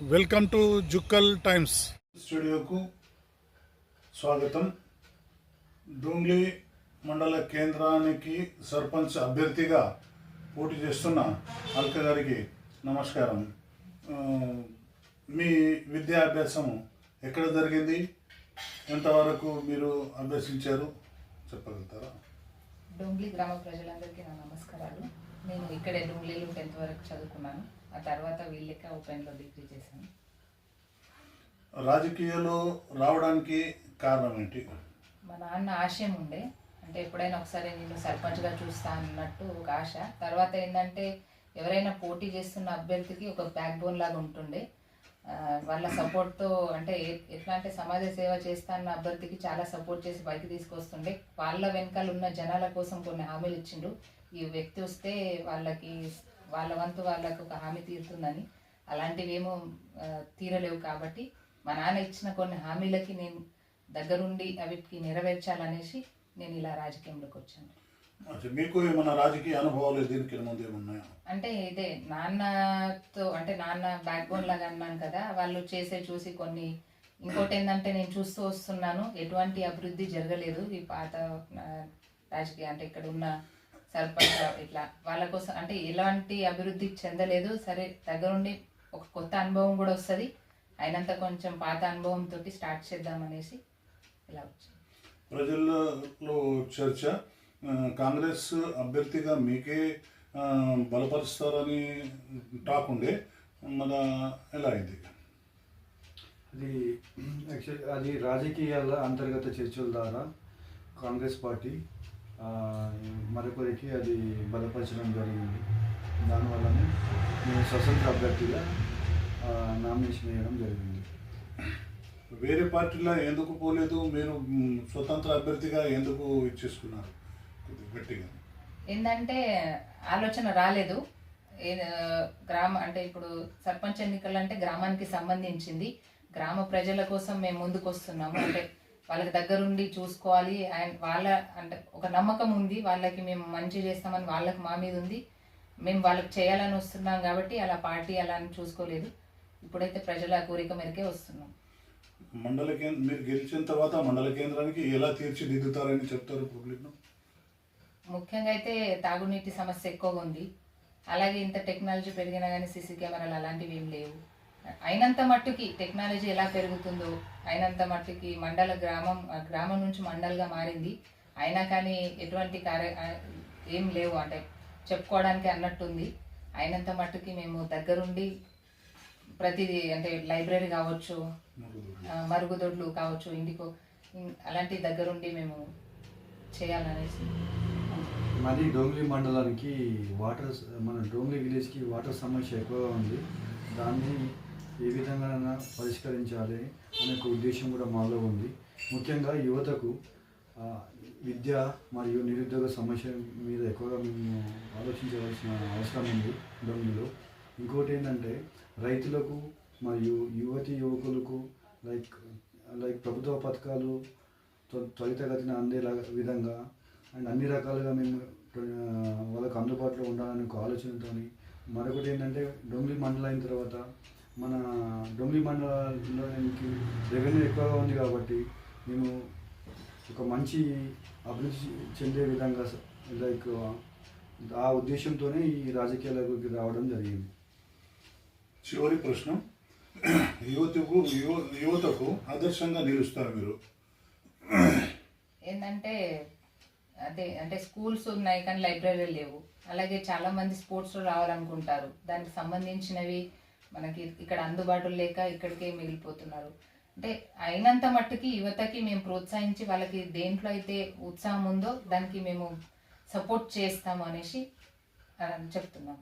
Welcome to Jukkal times స్టూడియోకు స్వాగతం. డోంగ్లీ మండల కేంద్రానికి సర్పంచ్ అభ్యర్థిగా పోటీ చేస్తున్న అల్క గారికి నమస్కారం. మీ విద్యాభ్యాసం ఎక్కడ జరిగింది, ఎంతవరకు మీరు అభ్యసించారు చెప్పగలుగుతారా? డోంగ్లీ గ్రామ ప్రజలందరికీ నా నమస్కారాలు. నేను ఇక్కడే డోంగ్లీలో 10th వరకు చదువుకున్నాను. ఆ తర్వాత వీళ్ళకి ఓపెన్లో డిగ్రీ చేశాను. రాజకీయాల్లో రావడానికి కారణం ఏంటి? మా నాన్న ఆశయం ఉండే, అంటే ఎప్పుడైనా ఒకసారి నేను సర్పంచ్గా చూస్తా అన్నట్టు ఒక ఆశ. తర్వాత ఏంటంటే ఎవరైనా పోటీ చేస్తున్న అభ్యర్థికి ఒక బ్యాక్ బోన్ లాగా ఉంటుండే. వాళ్ళ సపోర్ట్తో అంటే ఎట్లా అంటే సమాజ సేవ చేస్తా అన్న అభ్యర్థికి చాలా సపోర్ట్ చేసి పైకి తీసుకొస్తుండే. వాళ్ళ వెనకాల ఉన్న జనాల కోసం కొన్ని హామీలు ఇచ్చిండు. ఈ వ్యక్తి వస్తే వాళ్ళకి వాళ్ళ వంతు వాళ్ళకు ఒక హామీ తీరుతుందని. అలాంటివి ఏమో తీరలేవు. కాబట్టి మా నాన్న ఇచ్చిన కొన్ని హామీలకి నేను దగ్గరుండి అవిటికి నెరవేర్చాలనేసి నేను ఇలా రాజకీయంలోకి వచ్చాను. మీకు ఏమన్నా రాజకీయ అనుభవాలు దీనికి ముందు ఏమున్నాయా? అంటే ఇదే నాన్నతో, అంటే నాన్న బ్యాక్ బోన్ లాగా అన్నాను కదా, వాళ్ళు చేసే చూసి కొన్ని. ఇంకోటి ఏంటంటే నేను చూస్తూ వస్తున్నాను, ఎటువంటి అభివృద్ధి జరగలేదు ఈ పాత రాజకీయ, అంటే ఇక్కడ ఉన్న సర్పంచ్ ఇట్లా వాళ్ళ కోసం అంటే ఎలాంటి అభివృద్ధి చెందలేదు. సరే దగ్గరుండి ఒక కొత్త అనుభవం కూడా వస్తుంది, అయినంత కొంచెం పాత అనుభవంతో స్టార్ట్ చేద్దామనేసి ఇలా వచ్చింది. ప్రజల్లో చర్చ కాంగ్రెస్ అభ్యర్థిగా మీకే బలపరుస్తారని టాక్ ఉండే, మన ఎలా అయింది అది? యాక్చువల్లీ అది రాజకీయాల అంతర్గత చర్చల ద్వారా కాంగ్రెస్ పార్టీ మరొకరికి అది బలపరచడం జరిగింది. దానివల్లనే నేను స్వతంత్ర అభ్యర్థిగా నామినేషన్ వేయడం జరిగింది. వేరే పార్టీలో ఎందుకు పోలేదు? మీరు స్వతంత్ర అభ్యర్థిగా ఎందుకు ఇచ్చేసుకున్నారు? గట్టిగా ఏంటంటే ఆలోచన రాలేదు. అంటే ఇప్పుడు సర్పంచ్ ఎన్నికలు అంటే గ్రామానికి సంబంధించింది. గ్రామ ప్రజల కోసం మేము ముందుకు వస్తున్నాము. అంటే వాళ్ళకి దగ్గరుండి చూసుకోవాలి. వాళ్ళ అంటే ఒక నమ్మకం ఉంది, వాళ్ళకి మేము మంచి చేస్తామని వాళ్ళకి మా మీద ఉంది. మేము వాళ్ళకి చేయాలని వస్తున్నాం కాబట్టి అలా పార్టీ అలా అని చూసుకోలేదు. ఇప్పుడైతే ప్రజల కోరిక మేరకే వస్తున్నాం. మీరు గెలిచిన తర్వాత మండల కేంద్రానికి ఎలా తీర్చిదిద్దుతారని చెప్తారు పబ్లిక్? ముఖ్యంగా అయితే తాగునీటి సమస్య ఎక్కువగా ఉంది. అలాగే ఇంత టెక్నాలజీ పెరిగినా కానీ సీసీ కెమెరాలు అలాంటివి ఏం లేవు. అయినంత మట్టుకి టెక్నాలజీ ఎలా పెరుగుతుందో అయినంత మట్టుకి గ్రామం నుంచి మండల్గా మారింది. అయినా కానీ ఎటువంటి ఏం లేవు, అంటే చెప్పుకోవడానికి అన్నట్టుంది. అయినంత మట్టుకి మేము దగ్గరుండి ప్రతిదీ, అంటే లైబ్రరీ కావచ్చు, మరుగుదొడ్లు కావచ్చు, ఇంటికో అలాంటి దగ్గరుండి మేము చేయాలనేసి. మరి డోంగ్లీ మండలానికి మన డోంగ్లీ విలేజ్కి వాటర్ సమస్య ఎక్కువగా ఉంది. దాన్ని ఏ విధంగా పరిష్కరించాలి అనే ఒక ఉద్దేశం కూడా మాలో ఉంది. ముఖ్యంగా యువతకు విద్య మరియు నిరుద్యోగ సమస్య మీద ఎక్కువగా మేము ఆలోచించవలసిన అవసరం ఉంది డోంగ్లీలో. ఇంకోటి ఏంటంటే రైతులకు మరియు యువకులకు లైక్ ప్రభుత్వ పథకాలు త్వరితగతిన అందేలా విధంగా అండ్ అన్ని రకాలుగా మేము వాళ్ళకు అందుబాటులో ఉండాలని ఒక ఆలోచనతో. మరొకటి ఏంటంటే డోంగ్లీ మండలం అయిన తర్వాత మన డోంగ్లీ మండలానికి రెవెన్యూ ఎక్కువగా ఉంది కాబట్టి మేము ఒక మంచి అభివృద్ధి చెందే విధంగా లైక్ ఆ ఉద్దేశంతోనే ఈ రాజకీయాలకు రావడం జరిగింది. చివరి ప్రశ్న, యువతకు ఆదర్శంగా నిలుస్తారు మీరు. ఏంటంటే అదే, అంటే స్కూల్స్ ఉన్నాయి కానీ లైబ్రరీలు లేవు. అలాగే చాలా మంది స్పోర్ట్స్లో రావాలనుకుంటారు, దానికి సంబంధించినవి మనకి ఇక్కడ అందుబాటులో లేక ఇక్కడికే మిగిలిపోతున్నారు. అంటే అయినంత మట్టుకి యువతకి మేము ప్రోత్సహించి వాళ్ళకి దేంట్లో అయితే ఉత్సాహం ఉందో దానికి మేము సపోర్ట్ చేస్తాము అనేసి చెప్తున్నాం.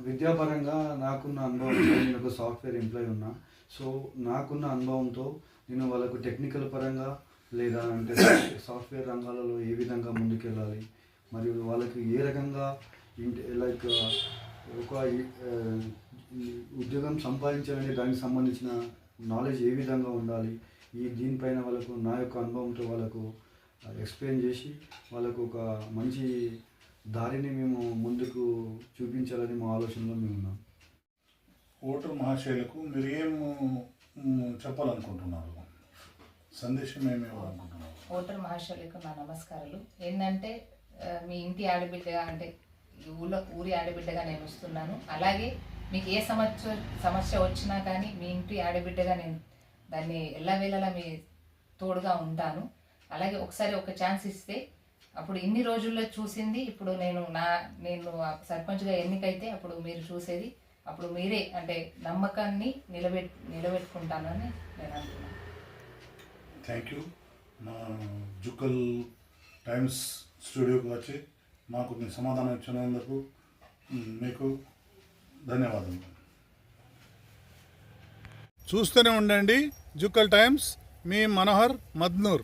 విద్యాపరంగా నాకున్న అనుభవం, నేను ఒక సాఫ్ట్వేర్ ఎంప్లాయీ ఉన్నా. సో నాకున్న అనుభవంతో నేను వాళ్ళకు టెక్నికల్ పరంగా లేదా అంటే సాఫ్ట్వేర్ రంగాలలో ఏ విధంగా ముందుకెళ్ళాలి మరియు వాళ్ళకి ఏ రకంగా లైక్ ఒక ఉద్యోగం సంపాదించాలని దానికి సంబంధించిన నాలెడ్జ్ ఏ విధంగా ఉండాలి, దీనిపైన వాళ్ళకు నా యొక్క అనుభవంతో వాళ్ళకు ఎక్స్ప్లెయిన్ చేసి వాళ్ళకు ఒక మంచి దారిని మేము ముందుకు చూపించాలని మా ఆలోచనలో మేము ఉన్నాం. ఓటర్ మహాశయులకు మీరు ఏం చెప్పాలనుకుంటున్నారు? సందేశం ఏమి ఇవ్వాలనుకుంటున్నారు? ఓటర్ మహాశయులకు నా నమస్కారాలు. ఏంటంటే మీ ఇంటి ఆడబిడ్డగా, అంటే ఊరి ఆడబిడ్డగా నేను వస్తున్నాను. అలాగే మీకు ఏ సమస్య వచ్చినా కానీ మీ ఇంటి ఆడబిడ్డగా నేను దాన్ని ఎల్లవేళలా మీ తోడుగా ఉంటాను. అలాగే ఒకసారి ఒక ఛాన్స్ ఇస్తే, అప్పుడు ఇన్ని రోజుల్లో చూసింది ఇప్పుడు నేను సర్పంచ్గా ఎన్నికైతే అప్పుడు మీరు చూసేది, అప్పుడు మీరే అంటే నమ్మకాన్ని నిలబెట్టుకుంటానని నేను అంటున్నాను. Thank you. మా జుక్కల్ టైమ్స్ స్టూడియోకి వచ్చి మాకు మీ సమాధానం ఇచ్చినందుకు మీకు ధన్యవాదాలు. చూస్తూనే ఉండండి జుక్కల్ టైమ్స్. మీ మనోహర్ మద్నూర్.